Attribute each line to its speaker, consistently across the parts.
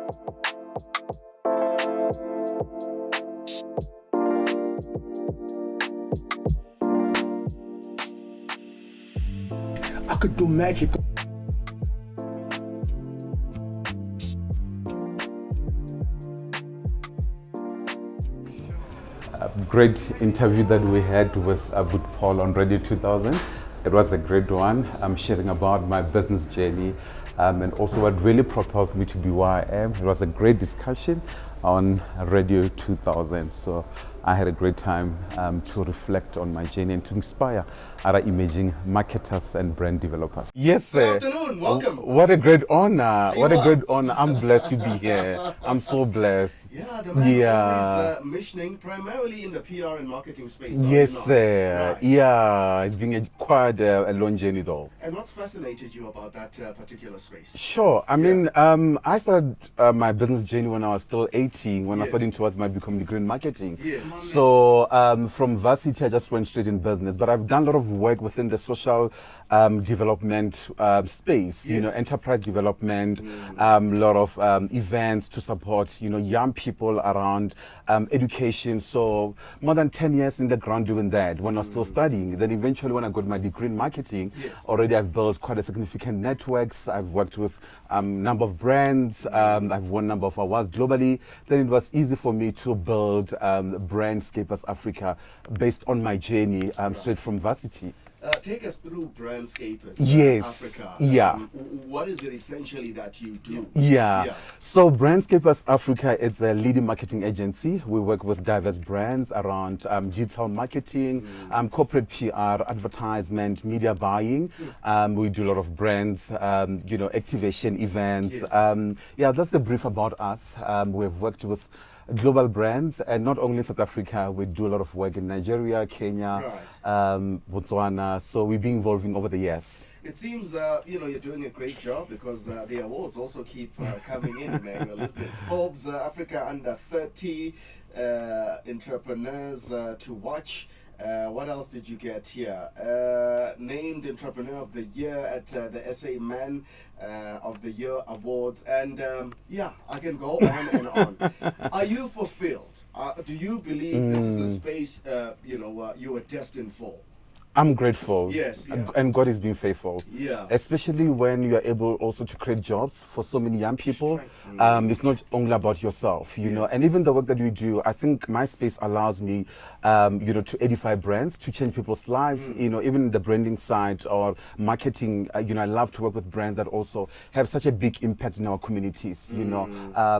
Speaker 1: I could do magic.
Speaker 2: Great interview that we had with Paul on Radio 2000. It was a great one. I'm sharing about my business journey and also what really propelled me to be where I am. It was a great discussion on Radio 2000. So I had a great time to reflect on my journey and to inspire other emerging marketers and brand developers. Yes, sir.
Speaker 3: Good afternoon. Welcome.
Speaker 2: What a great honor. What a great honor. I'm blessed to be here. I'm so blessed.
Speaker 3: Yeah, the man is missioning primarily in the PR and marketing space.
Speaker 2: Yes, sir. Right. Yeah, it's been quite a long journey though.
Speaker 3: And what's fascinated you about that particular space?
Speaker 2: Sure. I mean, I started my business journey when I was still 18, when I was studying towards my becoming degree in marketing.
Speaker 3: Yes.
Speaker 2: So from varsity, I just went straight in business. But I've done a lot of work within the social development space, you know, enterprise development, a lot of events to support, you know, young people around education. So more than 10 years in the ground doing that when I was still studying. Then eventually when I got my degree in marketing, already I've built quite a significant networks. I've worked with a number of brands. I've won a number of awards globally. Then it was easy for me to build Brandscapers Africa based on my journey straight from varsity.
Speaker 3: Take us through Brandscapers Africa.
Speaker 2: Yeah.
Speaker 3: What is it essentially that you do?
Speaker 2: Yeah. So Brandscapers Africa is a leading marketing agency. We work with diverse brands around digital marketing, corporate PR, advertisement, media buying. We do a lot of brands, you know, activation events. Yeah, that's a brief about us. We've worked with global brands, and not only in South Africa, we do a lot of work in Nigeria, Kenya, Botswana. So we've been evolving over the years.
Speaker 3: It seems, you know, you're doing a great job because the awards also keep coming in, Emmanuel, isn't it? Forbes Africa Under 30 entrepreneurs to watch. What else did you get here? Named Entrepreneur of the Year at the SA Man of the Year Awards. And yeah, I can go on and on. Are you fulfilled? Do you believe this is a space, you know, you were destined for?
Speaker 2: I'm grateful.
Speaker 3: Yes.
Speaker 2: And God has been faithful.
Speaker 3: Yeah.
Speaker 2: Especially when you are able also to create jobs for so many young people. It's not only about yourself, you know, and even the work that we do, I think my space allows me, you know, to edify brands, to change people's lives, you know, even the branding side or marketing, you know, I love to work with brands that also have such a big impact in our communities, you know,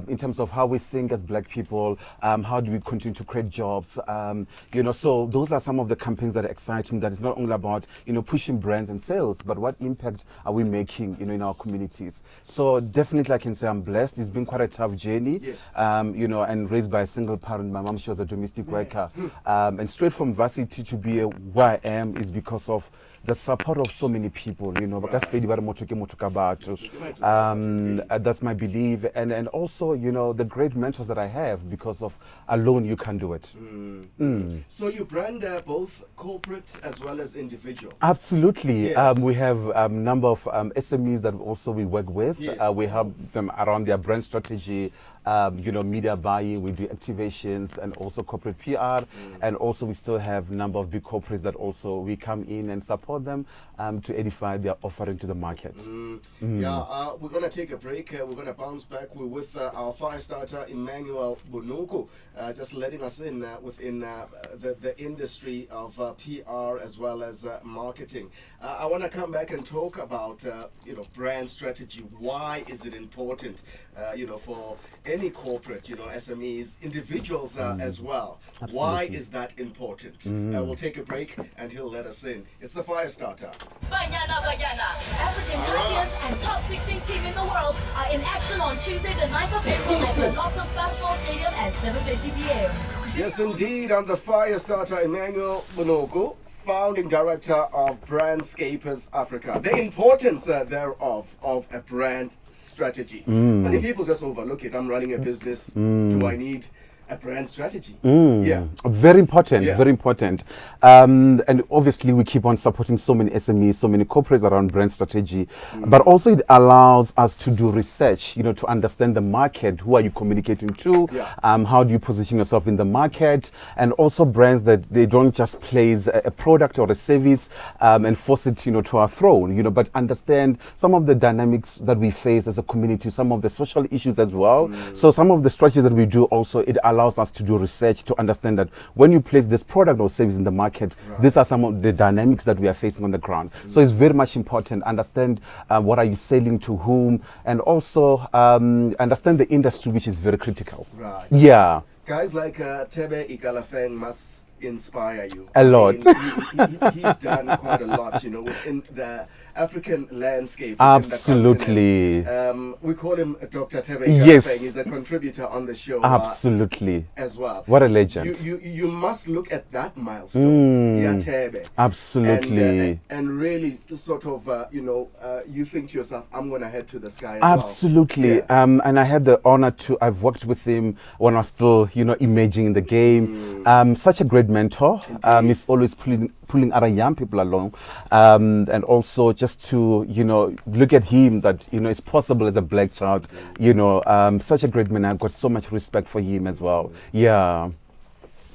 Speaker 2: in terms of how we think as Black people, how do we continue to create jobs, you know, so those are some of the campaigns that excite me, that is not only about, you know, pushing brands and sales, but what impact are we making, you know, in our communities. So definitely I can say I'm blessed. It's been quite a tough journey, you know, and raised by a single parent. My mom, she was a domestic worker, and straight from varsity to be where I am is because of the support of so many people, you know. That's my belief, and also, you know, the great mentors that I have, because of alone you can do it.
Speaker 3: So you brand both corporates as well as individuals?
Speaker 2: Absolutely. We have a number of SMEs that also we work with. We help them around their brand strategy, you know, media buying, we do activations, and also corporate PR. And also we still have a number of big corporates that also we come in and support them to edify their offering to the market.
Speaker 3: Yeah, we're going to take a break. We're going to bounce back. We're with our fire starter, Emmanuel Bonoko, just letting us in within the industry of PR as well as marketing. I want to come back and talk about, you know, brand strategy. Why is it important, you know, for any corporate, you know, SMEs, individuals as well?
Speaker 2: Absolutely.
Speaker 3: Why is that important? We'll take a break and he'll let us in. It's the fire starter.
Speaker 4: Banyana Banyana, African champions and top 16 team in the world are in action on Tuesday the 9th of April at the Loftus Basketball Stadium at 7:30 p.m.
Speaker 3: Yes, indeed. I'm the fire starter, Emmanuel Bonoko, founding director of Brandscapers Africa. The importance thereof of a brand strategy. Many people just overlook it. I'm running a business. Do I need a brand strategy.
Speaker 2: Very important,
Speaker 3: Yeah.
Speaker 2: very important. And obviously we keep on supporting so many SMEs, so many corporates around brand strategy, but also it allows us to do research, to understand the market. Who are you communicating to?
Speaker 3: Yeah.
Speaker 2: How do you position yourself in the market? And also brands that they don't just place a product or a service and force it, to our throne, but understand some of the dynamics that we face as a community, some of the social issues as well. So some of the strategies that we do also, it allows us to do research to understand that when you place this product or service in the market, these are some of the dynamics that we are facing on the ground. So it's very much important. Understand what are you selling to whom, and also understand the industry, which is very critical.
Speaker 3: Right.
Speaker 2: Yeah.
Speaker 3: Guys like Tebe Ikalafeng must inspire you.
Speaker 2: A lot.
Speaker 3: He's done quite a lot, within the African landscape. within the
Speaker 2: Absolutely.
Speaker 3: continent. We call him Dr. Tebe
Speaker 2: Yes.
Speaker 3: Ikalafeng. He's a contributor on the show
Speaker 2: Absolutely.
Speaker 3: as well.
Speaker 2: What a legend.
Speaker 3: You must look at that milestone. Yeah, Tebe.
Speaker 2: Absolutely.
Speaker 3: And really sort of, you think to yourself, I'm going to head to the sky as
Speaker 2: Absolutely.
Speaker 3: well. Yeah.
Speaker 2: And I had the honor I've worked with him when I was still, emerging in the game. Such a great mentor. He's always pulling other young people along. And also just to, look at him that, it's possible as a black child, such a great man. I've got so much respect for him as well. Yeah.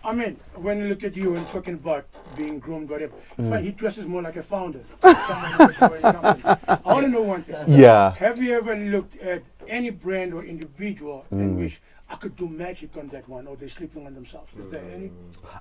Speaker 1: I mean, when you look at you and talking about being groomed, whatever, but he dresses more like a founder. Someone who's very company. I want to know one thing.
Speaker 2: Yeah.
Speaker 1: Have you ever looked at any brand or individual in which I could do magic on that one, or they're sleeping on themselves? Is there any?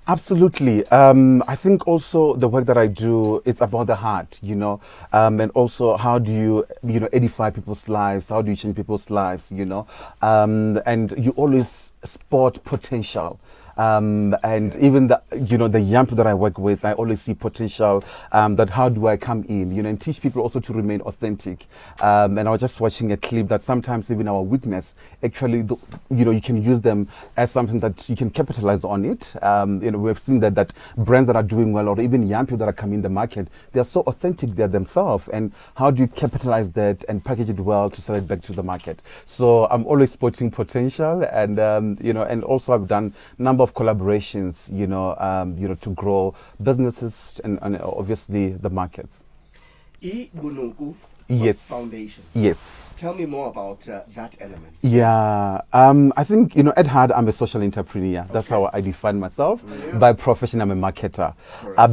Speaker 2: Absolutely. I think also the work that I do, it's about the heart, and also how do you, edify people's lives? How do you change people's lives, and you always spot potential. And even the young people that I work with, I always see potential. That how do I come in, and teach people also to remain authentic. And I was just watching a clip that sometimes even our weakness, actually, you can use them as something that you can capitalize on it. We've seen that brands that are doing well, or even young people that are coming in the market, they are so authentic, they're themselves. And how do you capitalize that and package it well to sell it back to the market? So I'm always spotting potential, and and also I've done a number of collaborations, to grow businesses and obviously the markets.
Speaker 3: Bonoko
Speaker 2: Yes.
Speaker 3: Foundation.
Speaker 2: Yes.
Speaker 3: Tell me more about that element.
Speaker 2: Yeah. I think, at heart, I'm a social entrepreneur. That's how I define myself. By profession, I'm a marketer.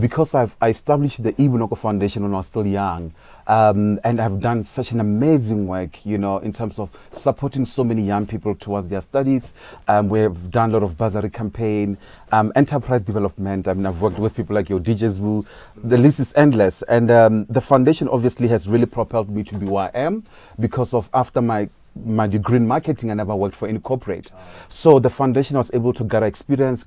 Speaker 2: Because I established the Bonoko Foundation when I was still young. And I've done such an amazing work, in terms of supporting so many young people towards their studies. We have done a lot of bursary campaign, enterprise development. I mean, I've worked with people like your DJs Woo. The list is endless. And the foundation obviously has really propelled me to be where I am, because of after my degree in marketing, I never worked for any corporate. So the foundation was able to gather experience,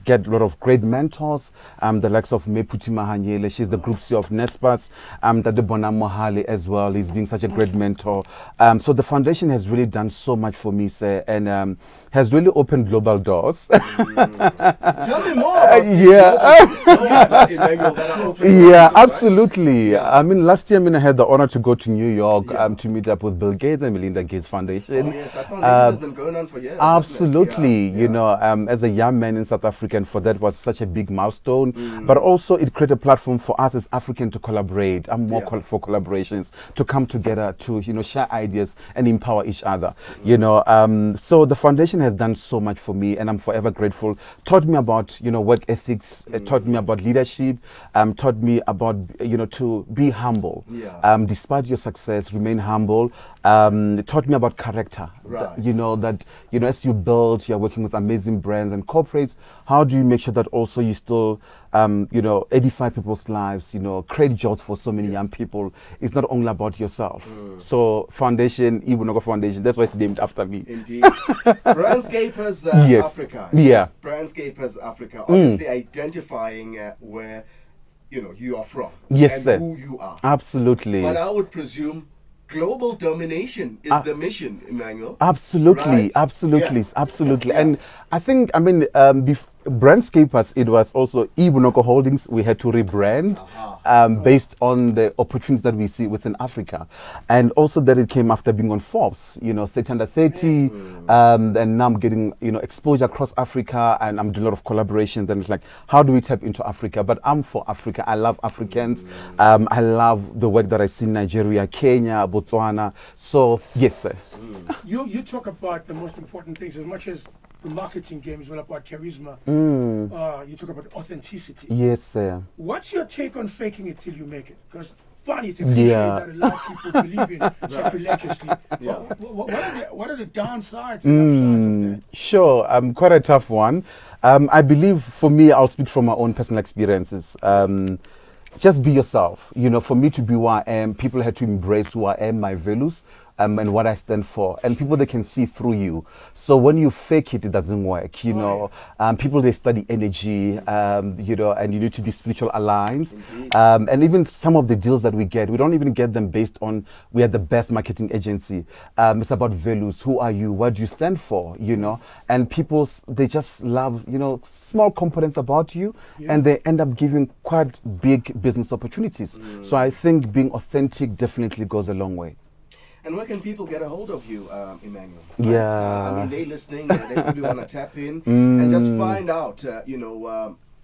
Speaker 2: get a lot of great mentors, the likes of Meputi Mahanyele, she's the group CEO of Nespas, Tadebona Mohali as well, he's being such a great mentor. So the foundation has really done so much for me, sir, and has really opened global doors.
Speaker 3: Tell me more about
Speaker 2: Yeah, absolutely. Right? I mean, last year, I had the honor to go to New York to meet up with Bill Gates and Melinda Gates Foundation.
Speaker 3: Oh, yes, that foundation has been going on for years.
Speaker 2: Absolutely. As a young man in South Africa, and for that was such a big milestone. But also it created a platform for us as Africans to collaborate. I'm more for collaborations, to come together, to, share ideas and empower each other. So the foundation has done so much for me, and I'm forever grateful. Taught me about, work ethics, taught me about leadership, taught me about, to be humble. Despite your success, remain humble. Taught me about character.
Speaker 3: Right.
Speaker 2: That as you build, you're working with amazing brands and corporates. How do you make sure that also you still, edify people's lives, create jobs for so many young people? It's not only about yourself. So foundation, Bonoko Foundation, that's why it's named after me.
Speaker 3: Indeed. Brandscapers Africa.
Speaker 2: Yeah.
Speaker 3: Brandscapers Africa. Obviously identifying where, you are from.
Speaker 2: Yes,
Speaker 3: and
Speaker 2: sir.
Speaker 3: who you are.
Speaker 2: Absolutely.
Speaker 3: But I would presume global domination is the mission, Emmanuel.
Speaker 2: Absolutely,
Speaker 3: right?
Speaker 2: absolutely.
Speaker 3: Yeah.
Speaker 2: And I think, Brandscapers, it was also Bonoko Holdings. We had to rebrand based on the opportunities that we see within Africa. And also that it came after being on Forbes, 30 under 30. And now I'm getting, exposure across Africa, and I'm doing a lot of collaborations. And it's like, how do we tap into Africa? But I'm for Africa. I love Africans. I love the work that I see in Nigeria, Kenya, Botswana. So, yes, sir.
Speaker 1: You talk about the most important things as much as the marketing game is all about charisma. You talk about authenticity.
Speaker 2: Yes, sir.
Speaker 1: What's your take on faking it till you make it? Because funny, it's a cliche that a lot of people believe in sacrilegiously. What are the downsides and upsides of that?
Speaker 2: Sure, quite a tough one. I believe for me, I'll speak from my own personal experiences. Just be yourself. For me to be who I am, people had to embrace who I am, my values, and what I stand for. And people, they can see through you. So when you fake it, it doesn't work. People, they study energy, and you need to be spiritual aligned. And even some of the deals that we get, we don't even get them based on we are the best marketing agency. It's about values. Who are you? What do you stand for? And people, they just love, small components about you, and they end up giving quite big business opportunities. So I think being authentic definitely goes a long way.
Speaker 3: And where can people get a hold of you, Emmanuel?
Speaker 2: Yeah.
Speaker 3: They're listening, they probably want to tap in and just find out,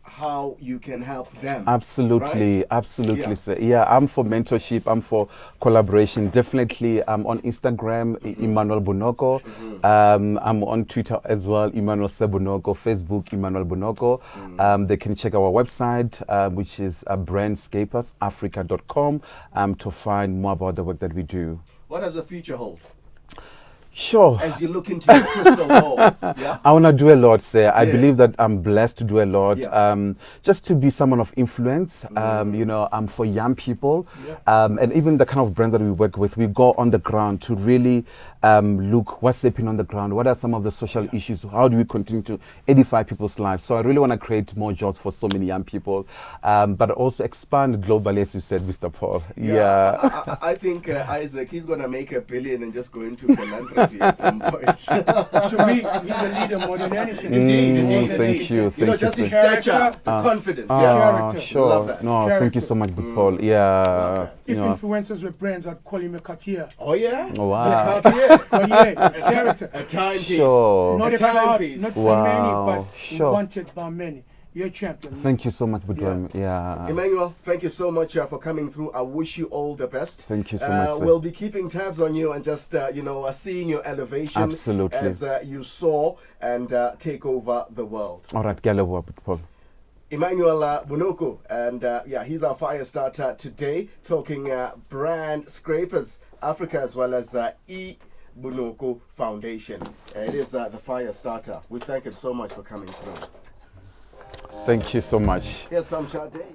Speaker 3: how you can help them.
Speaker 2: Absolutely,
Speaker 3: right?
Speaker 2: absolutely, sir. Yeah, I'm for mentorship, I'm for collaboration. Definitely, I'm on Instagram, Emmanuel Bonoko. I'm on Twitter as well, Emmanuel Bonoko. Facebook, Emmanuel Bonoko. They can check our website, which is brandscapersafrica.com, to find more about the work that we do.
Speaker 3: What does the future hold?
Speaker 2: Sure.
Speaker 3: As you look into your crystal ball,
Speaker 2: I want to do a lot, sir. I believe that I'm blessed to do a lot. Just to be someone of influence. I'm for young people. And even the kind of brands that we work with, we go on the ground to really look what's happening on the ground. What are some of the social issues? How do we continue to edify people's lives? So I really want to create more jobs for so many young people, but also expand globally, as you said, Mr. Paul.
Speaker 3: I think Isaac, he's going to make $1 billion and just go into philanthropy at some point.
Speaker 1: To me, he's a leader more than anything.
Speaker 3: Indeed.
Speaker 2: Thank you.
Speaker 3: Just his stature, confidence.
Speaker 2: Sure.
Speaker 3: Love that.
Speaker 2: No, thank you so much, Paul. Yeah.
Speaker 1: If influencers were brands, I'd call him a Cartier.
Speaker 3: Oh, yeah?
Speaker 2: Oh, wow.
Speaker 3: Cartier.
Speaker 1: It's character.
Speaker 3: A timepiece.
Speaker 2: Sure.
Speaker 1: Not a
Speaker 3: timepiece.
Speaker 1: not for many, but
Speaker 2: Sure.
Speaker 1: wanted by many. You're a champion.
Speaker 2: Thank you so much, Budwam. Yeah.
Speaker 3: Emmanuel, thank you so much for coming through. I wish you all the best.
Speaker 2: Thank you so much, sir.
Speaker 3: We'll be keeping tabs on you and just, seeing your elevation
Speaker 2: Absolutely.
Speaker 3: as you soar and take over the world.
Speaker 2: All right, Paul.
Speaker 3: Emmanuel Bonoko, and he's our fire starter today, talking brand scrapers, Africa, as well as Bonoko Foundation. It is the fire starter. We thank him so much for coming through.
Speaker 2: Thank you so much.
Speaker 3: Here's some Sade.